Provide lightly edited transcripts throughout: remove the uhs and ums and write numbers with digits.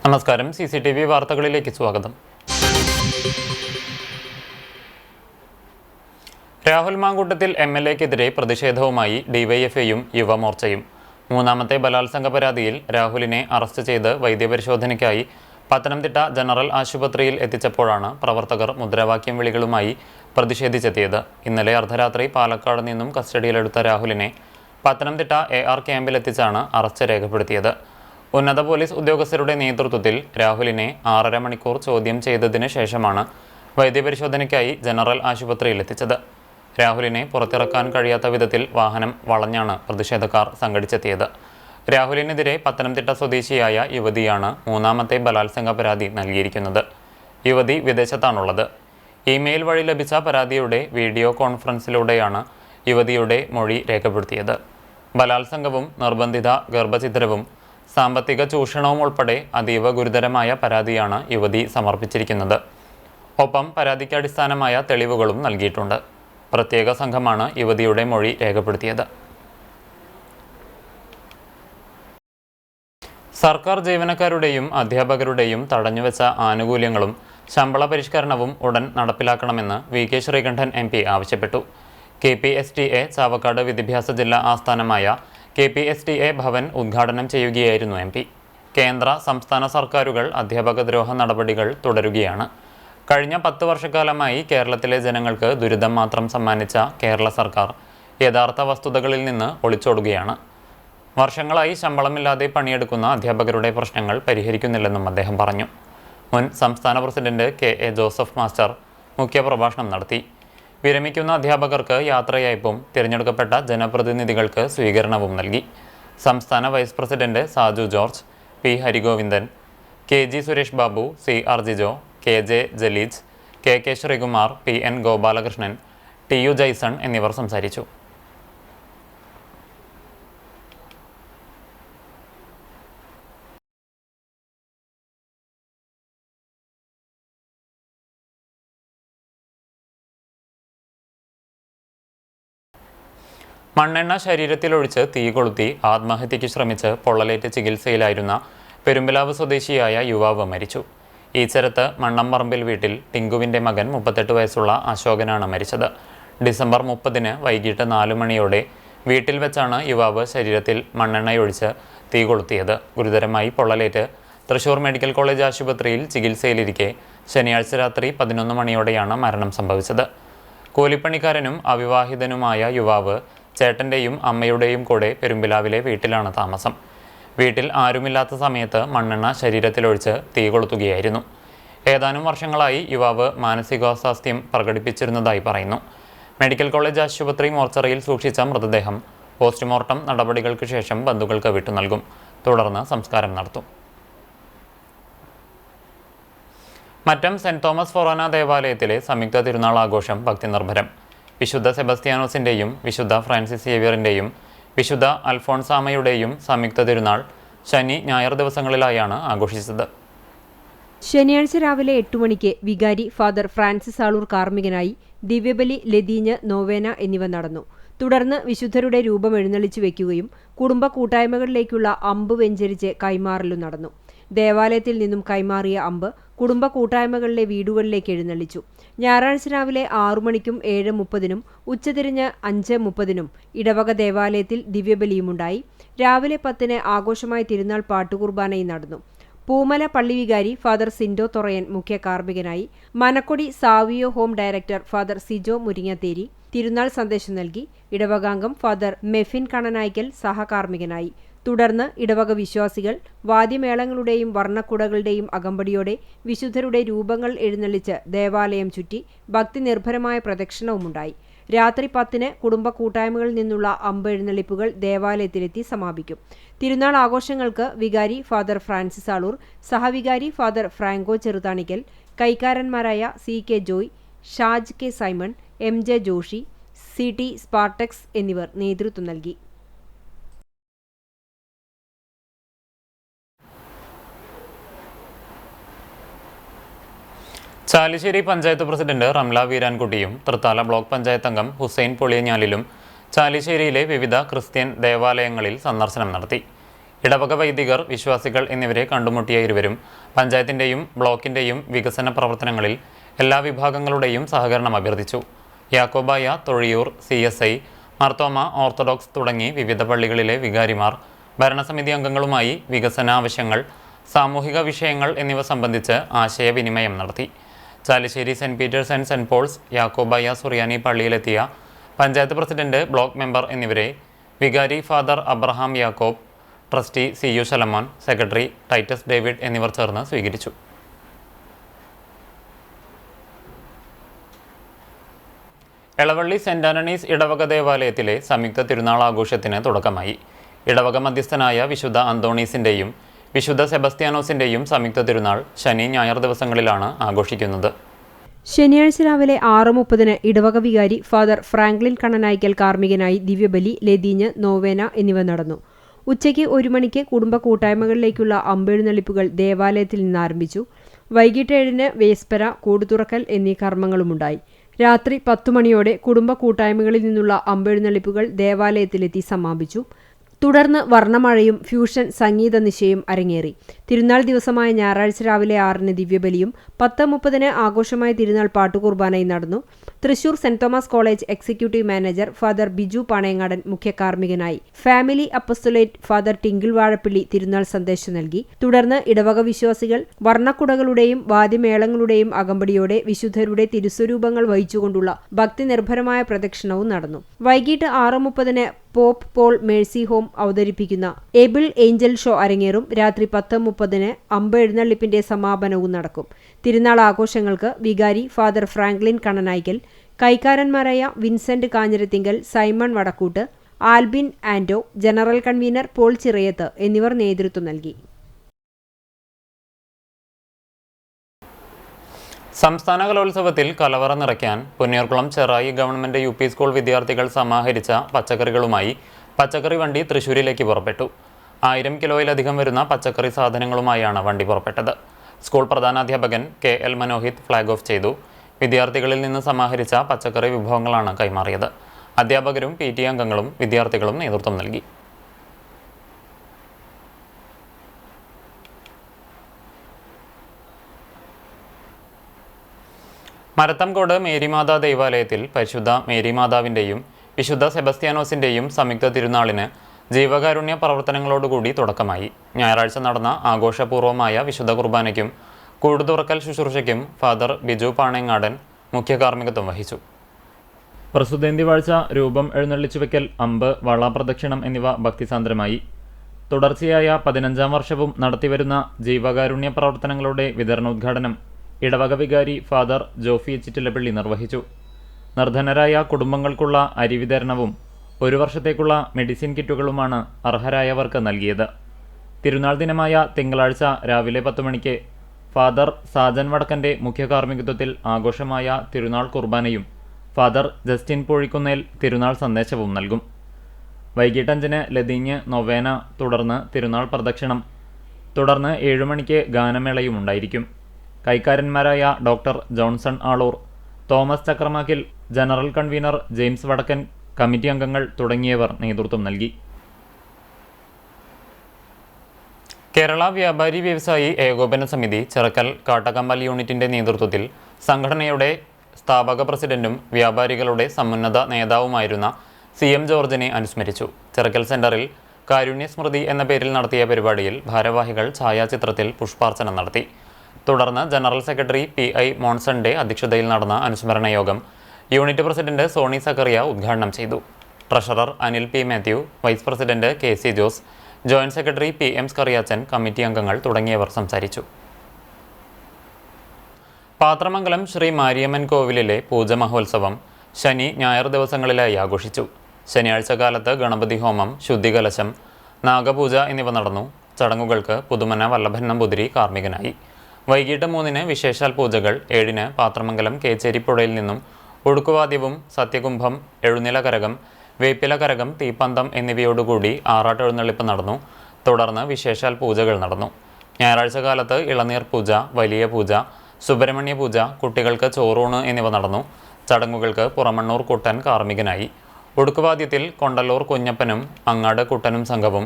നമസ്കാരം. CCTV വാർത്തകളിലേക്ക് സ്വാഗതം. രാഹുൽ മാങ്കൂട്ടത്തിൽ MLA-ക്കെതിരെ പ്രതിഷേധവുമായി DYFIയും യുവമോർച്ചയും. മൂന്നാമത്തെ ബലാത്സംഗ പരാതിയിൽ രാഹുലിനെ അറസ്റ്റ് ചെയ്ത് വൈദ്യപരിശോധനയ്ക്കായി പത്തനംതിട്ട ജനറൽ ആശുപത്രിയിൽ എത്തിച്ചപ്പോഴാണ് പ്രവർത്തകർ മുദ്രാവാക്യം വിളികളുമായി പ്രതിഷേധിച്ചെത്തിയത്. ഇന്നലെ അർദ്ധരാത്രി പാലക്കാട് നിന്നും കസ്റ്റഡിയിലെടുത്ത രാഹുലിനെ പത്തനംതിട്ട AR ക്യാമ്പിലെത്തിച്ചാണ് അറസ്റ്റ് രേഖപ്പെടുത്തിയത്. ഉന്നത പോലീസ് ഉദ്യോഗസ്ഥരുടെ നേതൃത്വത്തിൽ രാഹുലിനെ 6.5 മണിക്കൂർ ചോദ്യം ചെയ്തതിന് ശേഷമാണ് വൈദ്യപരിശോധനയ്ക്കായി ജനറൽ ആശുപത്രിയിലെത്തിച്ചത്. രാഹുലിനെ പുറത്തിറക്കാൻ കഴിയാത്ത വിധത്തിൽ വാഹനം വളഞ്ഞാണ് പ്രതിഷേധക്കാർ സംഘടിച്ചെത്തിയത്. രാഹുലിനെതിരെ പത്തനംതിട്ട സ്വദേശിയായ യുവതിയാണ് മൂന്നാമത്തെ ബലാത്സംഗ പരാതി നൽകിയിരിക്കുന്നത്. യുവതി വിദേശത്താണുള്ളത്. ഇമെയിൽ വഴി ലഭിച്ച പരാതിയുടെ വീഡിയോ കോൺഫറൻസിലൂടെയാണ് യുവതിയുടെ മൊഴി രേഖപ്പെടുത്തിയത്. ബലാത്സംഗവും നിർബന്ധിത ഗർഭഛിദ്രവും സാമ്പത്തിക ചൂഷണവും ഉൾപ്പെടെ അതീവ ഗുരുതരമായ പരാതിയാണ് യുവതി സമർപ്പിച്ചിരിക്കുന്നത്. ഒപ്പം പരാതിക്ക് അടിസ്ഥാനമായ തെളിവുകളും നൽകിയിട്ടുണ്ട്. പ്രത്യേക സംഘമാണ് യുവതിയുടെ മൊഴി രേഖപ്പെടുത്തിയത്. സർക്കാർ ജീവനക്കാരുടെയും അധ്യാപകരുടെയും തടഞ്ഞുവെച്ച ആനുകൂല്യങ്ങളും ശമ്പള പരിഷ്കരണവും ഉടൻ നടപ്പിലാക്കണമെന്ന് VK ശ്രീകണ്ഠൻ MP ആവശ്യപ്പെട്ടു. KPSTA ചാവക്കാട് വിദ്യാഭ്യാസ ജില്ലാ ആസ്ഥാനമായ KPSTA ഭവൻ ഉദ്ഘാടനം ചെയ്യുകയായിരുന്നു MP. കേന്ദ്ര സംസ്ഥാന സർക്കാരുകൾ അധ്യാപക ദ്രോഹ നടപടികൾ തുടരുകയാണ്. കഴിഞ്ഞ 10 വർഷക്കാലമായി കേരളത്തിലെ ജനങ്ങൾക്ക് ദുരിതം മാത്രം സമ്മാനിച്ച കേരള സർക്കാർ യഥാർത്ഥ വസ്തുതകളിൽ നിന്ന് ഒളിച്ചോടുകയാണ്. വർഷങ്ങളായി ശമ്പളമില്ലാതെ പണിയെടുക്കുന്ന അധ്യാപകരുടെ പ്രശ്നങ്ങൾ പരിഹരിക്കുന്നില്ലെന്നും അദ്ദേഹം പറഞ്ഞു. മുൻ സംസ്ഥാന പ്രസിഡന്റ് KA ജോസഫ് മാസ്റ്റർ മുഖ്യപ്രഭാഷണം നടത്തി. വിരമിക്കുന്ന അധ്യാപകർക്ക് യാത്രയയപ്പും തിരഞ്ഞെടുക്കപ്പെട്ട ജനപ്രതിനിധികൾക്ക് സ്വീകരണവും നൽകി. സംസ്ഥാന vice president Saju George, P Harigovindan, KG Suresh Babu, CR Jijo, KJ Jaleej, KK Sreekumar, PN Gopalakrishnan, TU Jaison എന്നിവർ സംസാരിച്ചു. മണ്ണെണ്ണ ശരീരത്തിലൊഴിച്ച് തീ കൊളുത്തി ആത്മഹത്യയ്ക്ക് ശ്രമിച്ച് പൊള്ളലേറ്റ് ചികിത്സയിലായിരുന്ന പെരുമ്പലാവ് സ്വദേശിയായ യുവാവ് മരിച്ചു. ഈച്ചരത്ത് മണ്ണംപറമ്പിൽ വീട്ടിൽ ടിങ്കുവിൻ്റെ മകൻ 38 വയസ്സുള്ള അശോകനാണ് മരിച്ചത്. ഡിസംബർ 30-ന് വൈകിട്ട് 4 മണിയോടെ വീട്ടിൽ വെച്ചാണ് യുവാവ് ശരീരത്തിൽ മണ്ണെണ്ണയൊഴിച്ച് തീ കൊളുത്തിയത്. ഗുരുതരമായി പൊള്ളലേറ്റ് തൃശൂർ മെഡിക്കൽ കോളേജ് ആശുപത്രിയിൽ ചികിത്സയിലിരിക്കെ ശനിയാഴ്ച രാത്രി 11 മണിയോടെയാണ് മരണം സംഭവിച്ചത്. കൂലിപ്പണിക്കാരനും അവിവാഹിതനുമായ യുവാവ് ചേട്ടൻ്റെയും അമ്മയുടെയും കൂടെ പെരുമ്പിലാവിലെ വീട്ടിലാണ് താമസം. വീട്ടിൽ ആരുമില്ലാത്ത സമയത്ത് മണ്ണെണ്ണ ശരീരത്തിലൊഴിച്ച് തീ കൊളുത്തുകയായിരുന്നു. ഏതാനും വർഷങ്ങളായി യുവാവ് മാനസികാസ്വാസ്ഥ്യം പ്രകടിപ്പിച്ചിരുന്നതായി പറയുന്നു. മെഡിക്കൽ കോളേജ് ആശുപത്രി മോർച്ചറിയിൽ സൂക്ഷിച്ച മൃതദേഹം പോസ്റ്റ്മോർട്ടം നടപടികൾക്ക് ശേഷം ബന്ധുക്കൾക്ക് വിട്ടു നൽകും. തുടർന്ന് സംസ്കാരം നടത്തും. മറ്റം സെന്റ് തോമസ് ഫൊറോന ദേവാലയത്തിലെ സംയുക്ത തിരുനാൾ ആഘോഷം ഭക്തിനിർഭരം. വിശുദ്ധ സെബസ്ത്യാനോസിൻ്റെയും വിശുദ്ധ ഫ്രാൻസിസ് സേവ്യറിൻ്റെയും വിശുദ്ധ അൽഫോൺസാമയുടെയും സംയുക്ത തിരുനാൾ ശനി ഞായർ ദിവസങ്ങളിലായാണ് ആഘോഷിച്ചത്. ശനിയാഴ്ച രാവിലെ 8 മണിക്ക് വികാരി ഫാദർ ഫ്രാൻസിസ് ആളൂർ കാർമ്മികനായി ദിവ്യബലി, ലതീഞ്ഞ്, നോവേന എന്നിവ നടന്നു. തുടർന്ന് വിശുദ്ധരുടെ രൂപം എഴുന്നള്ളിച്ചു വയ്ക്കുകയും കുടുംബ കൂട്ടായ്മകളിലേക്കുള്ള അമ്പ് വെഞ്ചരിച്ച് കൈമാറലും നടന്നു. ദേവാലയത്തിൽ നിന്നും കൈമാറിയ അമ്പ് കുടുംബ കൂട്ടായ്മകളിലെ വീടുകളിലേക്ക് എഴുന്നള്ളിച്ചു. ഞായറാഴ്ച രാവിലെ 6 മണിക്കും 7:30-നും ഉച്ചതിരിഞ്ഞ് 5:30-നും ഇടവക ദേവാലയത്തിൽ ദിവ്യബലിയുമുണ്ടായി. രാവിലെ 10-ന് ആഘോഷമായ തിരുനാൾ പാട്ടുകുർബാനയും നടന്നു. പൂമല പള്ളി വികാരി ഫാദർ സിൻഡോ തൊറയൻ മുഖ്യ കാർമ്മികനായി. Manakkody Savio home director father Sijo Muringathery തിരുനാൾ സന്ദേശം നൽകി. ഇടവകാംഗം ഫാദർ മെഫിൻ കണനായ്ക്കൽ സഹകാർമ്മികനായി. തുടർന്ന് ഇടവക വിശ്വാസികൾ വാദ്യമേളങ്ങളുടെയും വർണ്ണക്കുടകളുടെയും അകമ്പടിയോടെ വിശുദ്ധരുടെ രൂപങ്ങൾ എഴുന്നള്ളിച്ച് ദേവാലയം ചുറ്റി ഭക്തിനിർഭരമായ പ്രദക്ഷിണവുമുണ്ടായി. രാത്രി 10-ന് കുടുംബ കൂട്ടായ്മകളിൽ നിന്നുള്ള അമ്പ് എഴുന്നള്ളിപ്പുകൾ ദേവാലയത്തിലെത്തി സമാപിക്കും. തിരുനാൾ ആഘോഷങ്ങൾക്ക് വികാരി ഫാദർ ഫ്രാൻസിസ് ആളൂർ, സഹവികാരി ഫാദർ ഫ്രാങ്കോ ചെറുതാണിക്കൽ, കൈക്കാരന്മാരായ CK Joy, Shaj K Simon, MJ Joshy, CT Spartacus എന്നിവർ നേതൃത്വം നൽകി. ചാലിശ്ശേരി പഞ്ചായത്ത് പ്രസിഡന്റ് റംല വീരാൻകുട്ടിയും തൃത്താല ബ്ലോക്ക് പഞ്ചായത്ത് അംഗം ഹുസൈൻ പൊളിയഞ്ഞാലിലും ചാലിശ്ശേരിയിലെ വിവിധ ക്രിസ്ത്യൻ ദേവാലയങ്ങളിൽ സന്ദർശനം നടത്തി. ഇടവക വൈദികർ, വിശ്വാസികൾ എന്നിവരെ കണ്ടുമുട്ടിയ ഇരുവരും പഞ്ചായത്തിൻ്റെയും ബ്ലോക്കിൻ്റെയും വികസന പ്രവർത്തനങ്ങളിൽ എല്ലാ വിഭാഗങ്ങളുടെയും സഹകരണം അഭ്യർത്ഥിച്ചു. യാക്കോബായ, തൊഴിയൂർ, CSI, മാർത്തോമ ഓർത്തഡോക്സ് തുടങ്ങി വിവിധ പള്ളികളിലെ വികാരിമാർ ഭരണസമിതി അംഗങ്ങളുമായി വികസന ആവശ്യങ്ങൾ, സാമൂഹിക വിഷയങ്ങൾ എന്നിവ സംബന്ധിച്ച് ആശയവിനിമയം നടത്തി. Chalissery saint Peter's and saint Paul's Yakobaya Suriyani പള്ളിയിലെത്തിയ പഞ്ചായത്ത് പ്രസിഡന്റ്, ബ്ലോക്ക് മെമ്പർ എന്നിവരെ വികാരി father Abraham Yakob, trustee CU Shalamon, secretary Titus David എന്നിവർ ചേർന്ന് സ്വീകരിച്ചു. എളവള്ളി സെന്റ് ആന്റണീസ് ഇടവക ദേവാലയത്തിലെ സംയുക്ത തിരുനാൾ ആഘോഷത്തിന് തുടക്കമായി. ഇടവക മധ്യസ്ഥനായ വിശുദ്ധ അന്തോണീസിൻ്റെയും വിശുദ്ധ സെബസ്ത്യാനോസിൻ്റെയും സംയുക്ത തിരുനാൾ ശനി, ഞായർ ദിവസങ്ങളിലാണ് ആഘോഷിക്കുന്നത്. ശനിയാഴ്ച രാവിലെ 6:30 ഇടവക വികാരി ഫാദർ ഫ്രാങ്ക്ലിൻ കണ്ണനായ്ക്കൽ കാർമ്മികനായി ദിവ്യബലി, ലതീഞ്ഞ്, നോവേന എന്നിവ നടന്നു. ഉച്ചയ്ക്ക് 1 മണിക്ക് കുടുംബ കൂട്ടായ്മകളിലേക്കുള്ള അമ്പെഴുന്നള്ളിപ്പുകൾ ദേവാലയത്തിൽ നിന്ന് ആരംഭിച്ചു. വൈകിട്ട് 7-ന് വേസ്പര, കൂടുതുറക്കൽ എന്നീ കർമ്മങ്ങളുമുണ്ടായി. രാത്രി 10 മണിയോടെ കുടുംബ കൂട്ടായ്മകളിൽ നിന്നുള്ള അമ്പെഴുന്നള്ളിപ്പുകൾ ദേവാലയത്തിലെത്തി സമാപിച്ചു. തുടർന്ന് വർണ്ണമഴയും ഫ്യൂഷൻ സംഗീത നിശയും അരങ്ങേറി. തിരുനാൾ ദിവസമായ ഞായറാഴ്ച രാവിലെ 6-ന് ദിവ്യബലിയും 10:30-ന് ആഘോഷമായ തിരുനാൾ പാട്ടുകുർബാനയും നടന്നു. Thrissur saint Thomas college executive manager father Biju Panayangadan മുഖ്യ കാർമ്മികനായി. Family apostolate father Tinkle Vazhappally തിരുനാൾ സന്ദേശം നൽകി. തുടർന്ന് ഇടവക വിശ്വാസികൾ വർണ്ണക്കുടകളുടെയും വാദ്യമേളങ്ങളുടെയും അകമ്പടിയോടെ വിശുദ്ധരുടെ തിരുസ്വരൂപങ്ങൾ വഹിച്ചുകൊണ്ടുള്ള ഭക്തി നിർഭരമായ പ്രദക്ഷിണവും നടന്നു. വൈകിട്ട് 6:30-ന് പോപ്പ് പോൾ മേഴ്സി ഹോം അവതരിപ്പിക്കുന്ന എബിൾ ഏഞ്ചൽ ഷോ അരങ്ങേറും. രാത്രി 10:30-ന് അമ്പെഴുന്നള്ളിപ്പിന്റെ സമാപനവും നടക്കും. തിരുനാൾ ആഘോഷങ്ങൾക്ക് വികാരി ഫാദർ ഫ്രാങ്ക്ലിൻ കണ്ണനായ്ക്കൽ, കൈക്കാരന്മാരായ വിൻസെന്റ് കാഞ്ഞിരത്തിങ്കൽ, സൈമൺ വടക്കൂട്ട്, ആൽബിൻ ആന്റോ, ജനറൽ കൺവീനർ പോൾ ചിറയത്ത് എന്നിവർ നേതൃത്വം നൽകി. സംസ്ഥാന കലോത്സവത്തിൽ കലവറ നിറയ്ക്കാൻ Punnayurkulam Cherai government UP school വിദ്യാർത്ഥികൾ സമാഹരിച്ച പച്ചക്കറികളുമായി പച്ചക്കറി വണ്ടി തൃശ്ശൂരിലേക്ക് പുറപ്പെട്ടു. 1000 കിലോയിലധികം വരുന്ന പച്ചക്കറി സാധനങ്ങളുമായാണ് വണ്ടി പുറപ്പെട്ടത്. സ്കൂൾ പ്രധാനാധ്യാപകൻ KL മനോഹിത് ഫ്ലാഗ് ഓഫ് ചെയ്തു. വിദ്യാർത്ഥികളിൽ നിന്ന് സമാഹരിച്ച പച്ചക്കറി വിഭവങ്ങളാണ് കൈമാറിയത്. അധ്യാപകരും PTA അംഗങ്ങളും വിദ്യാർത്ഥികളും നേതൃത്വം നൽകി. മരത്തംകോട് മേരിമാതാ ദേവാലയത്തിൽ പരിശുദ്ധ മേരിമാതാവിൻ്റെയും വിശുദ്ധ സെബസ്ത്യാനോസിൻ്റെയും സംയുക്ത തിരുനാളിന് ജീവകാരുണ്യ പ്രവർത്തനങ്ങളോടുകൂടി തുടക്കമായി. ഞായറാഴ്ച നടന്ന ആഘോഷപൂർവമായ വിശുദ്ധ കുർബാനയ്ക്കും കൂടുതുറക്കൽ ശുശ്രൂഷയ്ക്കും ഫാദർ ബിജു പാണയങ്ങാടൻ മുഖ്യ കാർമ്മികത്വം വഹിച്ചു. പ്രസുദേന്തി വാഴ്ച, രൂപം എഴുന്നള്ളിച്ചുവെക്കൽ, അമ്പ്, വള പ്രദക്ഷിണം എന്നിവ ഭക്തിസാന്ദ്രമായി. തുടർച്ചയായ 15ാം വർഷവും നടത്തിവരുന്ന ജീവകാരുണ്യ പ്രവർത്തനങ്ങളുടെ വിതരണോദ്ഘാടനം ഇടവക വികാരി ഫാദർ ജോഫി ചിറ്റിലപ്പള്ളി നിർവഹിച്ചു. നിർധനരായ കുടുംബങ്ങൾക്കുള്ള അരി വിതരണവും 1 വർഷത്തേക്കുള്ള മെഡിസിൻ കിറ്റുകളുമാണ് അർഹരായവർക്ക് നൽകിയത്. തിരുനാൾ ദിനമായ തിങ്കളാഴ്ച രാവിലെ 10 മണിക്ക് ഫാദർ സാജൻ വടക്കൻ്റെ മുഖ്യ കാർമ്മികത്വത്തിൽ ആഘോഷമായ തിരുനാൾ കുർബാനയും ഫാദർ ജസ്റ്റിൻ പൂഴിക്കുന്നേൽ തിരുനാൾ സന്ദേശവും നൽകും. വൈകിട്ട് 5-ന് ലതീഞ്ഞ്, നൊവേന, തുടർന്ന് തിരുനാൾ പ്രദക്ഷിണം, തുടർന്ന് 7 മണിക്ക് ഗാനമേളയും ഉണ്ടായിരിക്കും. കൈക്കാരന്മാരായ doctor Johnson Aloor, Thomas Chakramakkil, general convener James Vadakkan, committee അംഗങ്ങൾ തുടങ്ങിയവർ നേതൃത്വം നൽകി. കേരള വ്യാപാരി വ്യവസായി ഏകോപന സമിതി ചിറക്കൽ കാട്ടകമ്പൽ യൂണിറ്റിന്റെ നേതൃത്വത്തിൽ സംഘടനയുടെ സ്ഥാപക പ്രസിഡന്റും വ്യാപാരികളുടെ സമുന്നത നേതാവുമായിരുന്ന CM ജോർജിനെ അനുസ്മരിച്ചു. ചിറക്കൽ സെന്ററിൽ കാരുണ്യ സ്മൃതി എന്ന പേരിൽ നടത്തിയ പരിപാടിയിൽ ഭാരവാഹികൾ ഛായാചിത്രത്തിൽ പുഷ്പാർച്ചന നടത്തി. തുടർന്ന് ജനറൽ സെക്രട്ടറി PI മോൺസന്റെ അധ്യക്ഷതയിൽ നടന്ന അനുസ്മരണ യോഗം യൂണിറ്റ് പ്രസിഡന്റ് സോണി സക്കറിയ ഉദ്ഘാടനം ചെയ്തു. Treasurer Anil P. Mathew, vice president KC Jose, joint secretary PM Skariachan, committee അംഗങ്ങൾ തുടങ്ങിയവർ സംസാരിച്ചു. പാത്രമംഗലം ശ്രീ മാരിയമ്മൻ കോവിലിലെ പൂജ മഹോത്സവം ശനി, ഞായർ ദിവസങ്ങളിലായി ആഘോഷിച്ചു. ശനിയാഴ്ച കാലത്ത് ഗണപതി ഹോമം, ശുദ്ധികലശം, നാഗപൂജ എന്നിവ നടന്നു. ചടങ്ങുകൾക്ക് പുതുമന വല്ലഭൻ നമ്പൂതിരി കാർമ്മികനായി. വൈകിട്ട് 3-ന് വിശേഷാൽ പൂജകൾ, 7-ന് പാത്രമംഗലം കേച്ചേരിപ്പുഴയിൽ നിന്നും ഒടുക്കുവാദ്യവും സത്യകുംഭം, എഴുന്നില കരകം, വേപ്പില കരകം, തീപ്പന്തം എന്നിവയോടുകൂടി ആറാട്ട് എഴുന്നള്ളിപ്പ് നടന്നു. തുടർന്ന് വിശേഷാൽ പൂജകൾ നടന്നു. ഞായറാഴ്ച കാലത്ത് ഇളനീർ പൂജ, വലിയ പൂജ, സുബ്രഹ്മണ്യ പൂജ, കുട്ടികൾക്ക് ചോറൂണ് എന്നിവ നടന്നു. ചടങ്ങുകൾക്ക് പുറമണ്ണൂർ കുട്ടൻ കാർമ്മികനായി. ഒടുക്കുവാദ്യത്തിൽ കൊണ്ടല്ലൂർ കുഞ്ഞപ്പനും അങ്ങാട് കുട്ടനും സംഘവും,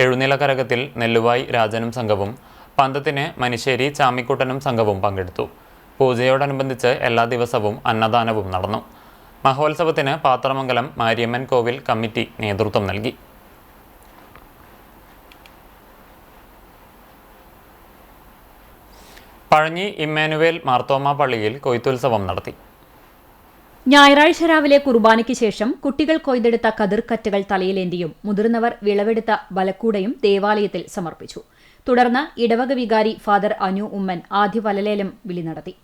എഴുന്നീലക്കരകത്തിൽ നെല്ലുവായി രാജനും സംഘവും, പന്തത്തിന് മനിശ്ശേരി ചാമിക്കുട്ടനും സംഘവും പങ്കെടുത്തു. പൂജയോടനുബന്ധിച്ച് എല്ലാ ദിവസവും അന്നദാനവും നടന്നു. മഹോത്സവത്തിന് പാത്രമംഗലം മാരിയമ്മൻ കോവിൽ കമ്മിറ്റി നേതൃത്വം നൽകി. പഴഞ്ഞി ഇമ്മാനുവേൽ മാർത്തോമ പള്ളിയിൽ കൊയ്ത്തുത്സവം നടത്തി. ഞായറാഴ്ച രാവിലെ കുർബാനയ്ക്ക് ശേഷം കുട്ടികൾ കൊയ്തെടുത്ത കതിർക്കറ്റകൾ തലയിലേന്തിയും മുതിർന്നവർ വിളവെടുത്ത ബലക്കൂടയും ദേവാലയത്തിൽ സമർപ്പിച്ചു. തുടർന്ന് ഇടവക വികാരി ഫാദർ അനു ഉമ്മൻ ആദ്യ വലലേലം വിളി നടത്തി.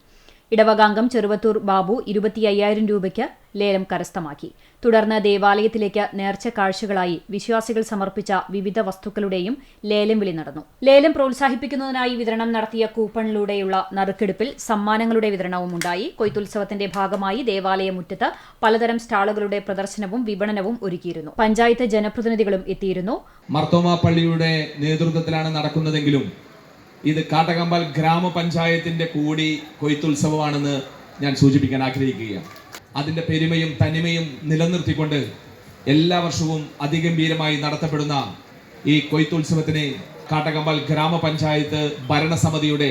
ഇടവകാംഗം ചെറുവത്തൂർ ബാബു 25,000 രൂപയ്ക്ക് ലേലം കരസ്ഥമാക്കി. തുടർന്ന് ദേവാലയത്തിലേക്ക് നേർച്ച കാഴ്ചകളായി വിശ്വാസികൾ സമർപ്പിച്ച വിവിധ വസ്തുക്കളുടെയും ലേലം വിളി നടന്നു. ലേലം പ്രോത്സാഹിപ്പിക്കുന്നതിനായി വിതരണം നടത്തിയ കൂപ്പണിലൂടെയുള്ള നറുക്കെടുപ്പിൽ സമ്മാനങ്ങളുടെ വിതരണവും ഉണ്ടായി. കൊയ്ത്തുത്സവത്തിന്റെ ഭാഗമായി ദേവാലയ മുറ്റത്ത് പലതരം സ്റ്റാളുകളുടെ പ്രദർശനവും വിപണനവും ഒരുക്കിയിരുന്നു. പഞ്ചായത്ത് ജനപ്രതിനിധികളും എത്തിയിരുന്നു. മാർത്തോമ പള്ളിയുടെ നേതൃത്വത്തിലാണ് നടക്കുന്നതെങ്കിലും ഇത് കാട്ടകമ്പാൽ ഗ്രാമപഞ്ചായത്തിന്റെ കൂടി കൊയ്ത്തുത്സവമാണെന്ന് ഞാൻ സൂചിപ്പിക്കാൻ ആഗ്രഹിക്കുകയാണ്. അതിൻ്റെ പെരുമയും തനിമയും നിലനിർത്തിക്കൊണ്ട് എല്ലാ വർഷവും അതിഗംഭീരമായി നടത്തപ്പെടുന്ന ഈ കൊയ്ത്തുത്സവത്തിന് കാട്ടകമ്പാൽ ഗ്രാമപഞ്ചായത്ത് ഭരണസമിതിയുടെ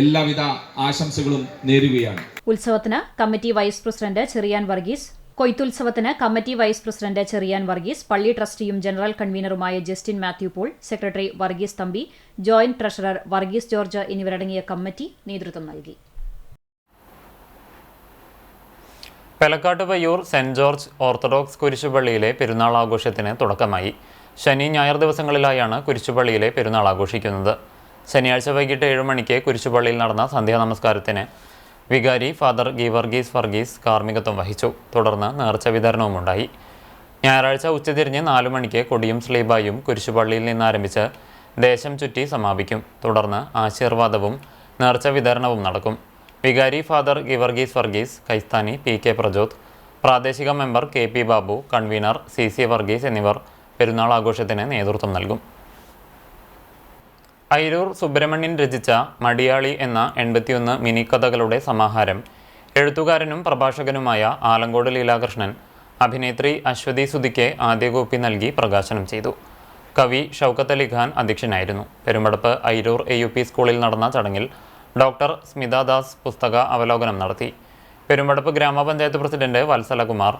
എല്ലാവിധ ആശംസകളും നേരുകയാണ്. ഉത്സവത്തിന് committee vice president Cherian Varghese, കൊയ്ത്തുത്സവത്തിന് committee vice president Cherian Varghese, പള്ളി ട്രസ്റ്റിയും ജനറൽ കൺവീനറുമായ Justin Mathew Paul, secretary Varghese Thampi, joint treasurer Varghese George എന്നിവരടങ്ങിയ കമ്മിറ്റി നേതൃത്വം നൽകി. പെലക്കാട്ട് പയ്യൂർ സെന്റ് ജോർജ് ഓർത്തഡോക്സ് കുരിശുപള്ളിയിലെ പെരുന്നാൾ ആഘോഷത്തിന് തുടക്കമായി. ശനി ഞായർ ദിവസങ്ങളിലായാണ് കുരിശുപള്ളിയിലെ പെരുന്നാൾ ആഘോഷിക്കുന്നത്. ശനിയാഴ്ച വൈകിട്ട് 7 മണിക്ക് കുരിശുപള്ളിയിൽ നടന്ന സന്ധ്യാ നമസ്കാരത്തിന് വികാരി ഫാദർ ഗീവർഗീസ് വർഗീസ് കാർമ്മികത്വം വഹിച്ചു. തുടർന്ന് നേർച്ച വിതരണവുമുണ്ടായി. ഞായറാഴ്ച ഉച്ചതിരിഞ്ഞ് 4 മണിക്ക് കൊടിയും സ്ലീബായും കുരിശുപള്ളിയിൽ നിന്ന് ആരംഭിച്ച് ദേശം ചുറ്റി സമാപിക്കും. തുടർന്ന് ആശീർവാദവും നേർച്ച വിതരണവും നടക്കും. വികാരി ഫാദർ ഗീവർഗീസ് വർഗീസ്, കൈസ്ഥാനി PK പ്രജോത്, പ്രാദേശിക member KP Babu, convener CC Varghese എന്നിവർ പെരുന്നാൾ ആഘോഷത്തിന് നേതൃത്വം നൽകും. അയിരൂർ സുബ്രഹ്മണ്യൻ രചിച്ച മടിയാളി എന്ന 81 മിനി കഥകളുടെ സമാഹാരം എഴുത്തുകാരനും പ്രഭാഷകനുമായ ആലങ്കോട് ലീലാകൃഷ്ണൻ അഭിനേത്രി അശ്വതി സുധിക്ക് ആദ്യ കോപ്പി നൽകി പ്രകാശനം ചെയ്തു. കവി ഷൗക്കത്ത് അലി ഖാൻ അധ്യക്ഷനായിരുന്നു. പെരുമ്പടപ്പ് അയിരൂർ AUP സ്കൂളിൽ നടന്ന ചടങ്ങിൽ ഡോക്ടർ സ്മിത ദാസ് പുസ്തക അവലോകനം നടത്തി. Perumpadappu grama panchayat president Valsalakumar,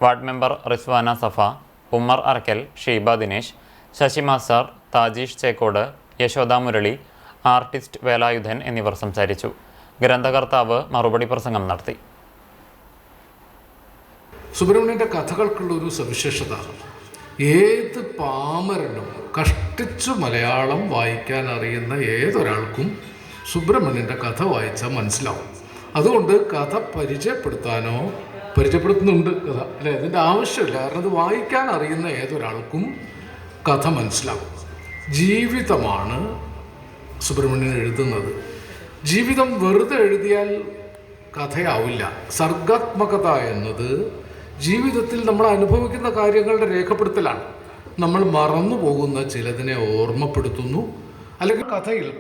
ward member Rizwana Safa, Ummer Arakkal, Sheeba Dinesh, Sasi master, Thajeesh Chekkode, Yashoda Murali, artist Velayudhan എന്നിവർ സംസാരിച്ചു. ഗ്രന്ഥകർത്താവ് മറുപടി പ്രസംഗം നടത്തി. സുബ്രഹ്മണ്യൻ്റെ കഥകൾക്കുള്ള ഒരു സവിശേഷത, ഏത് പാമരനും കഷ്ടിച്ചു മലയാളം വായിക്കാൻ അറിയുന്ന ഏതൊരാൾക്കും സുബ്രഹ്മണ്യൻ്റെ കഥ വായിച്ചാൽ മനസ്സിലാവും. അതുകൊണ്ട് കഥ പരിചയപ്പെടുത്തുന്നുണ്ട് കഥ അല്ലേ, അതിൻ്റെ ആവശ്യമില്ല. കാരണം അത് വായിക്കാൻ അറിയുന്ന ഏതൊരാൾക്കും കഥ മനസ്സിലാവും. ജീവിതമാണ് സുബ്രഹ്മണ്യൻ എഴുതുന്നത്. ജീവിതം വെറുതെ എഴുതിയാൽ കഥയാവില്ല. സർഗാത്മകത എന്നത് ജീവിതത്തിൽ നമ്മൾ അനുഭവിക്കുന്ന കാര്യങ്ങളുടെ രേഖപ്പെടുത്തലാണ്. നമ്മൾ മറന്നു പോകുന്ന ചിലതിനെ ഓർമ്മപ്പെടുത്തുന്നു. അല്ലെങ്കിൽ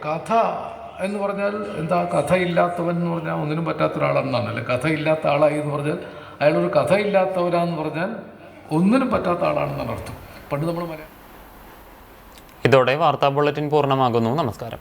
കഥ എന്ന് പറഞ്ഞാൽ എന്താ, കഥയില്ലാത്തവൻ എന്ന് പറഞ്ഞാൽ ഒന്നിനും പറ്റാത്ത ഒരാളെന്നാണ്. അല്ലെ, കഥയില്ലാത്ത ആളായി എന്ന് പറഞ്ഞാൽ അയാളൊരു കഥയില്ലാത്തവരാന്ന് പറഞ്ഞാൽ ഒന്നിനും പറ്റാത്ത ആളാണെന്നാണ് അർത്ഥം. പണ്ട് നമ്മൾ ഇതോടെ വാർത്താ ബുള്ളറ്റിൻ പൂർണ്ണമാകുന്നു. നമസ്കാരം.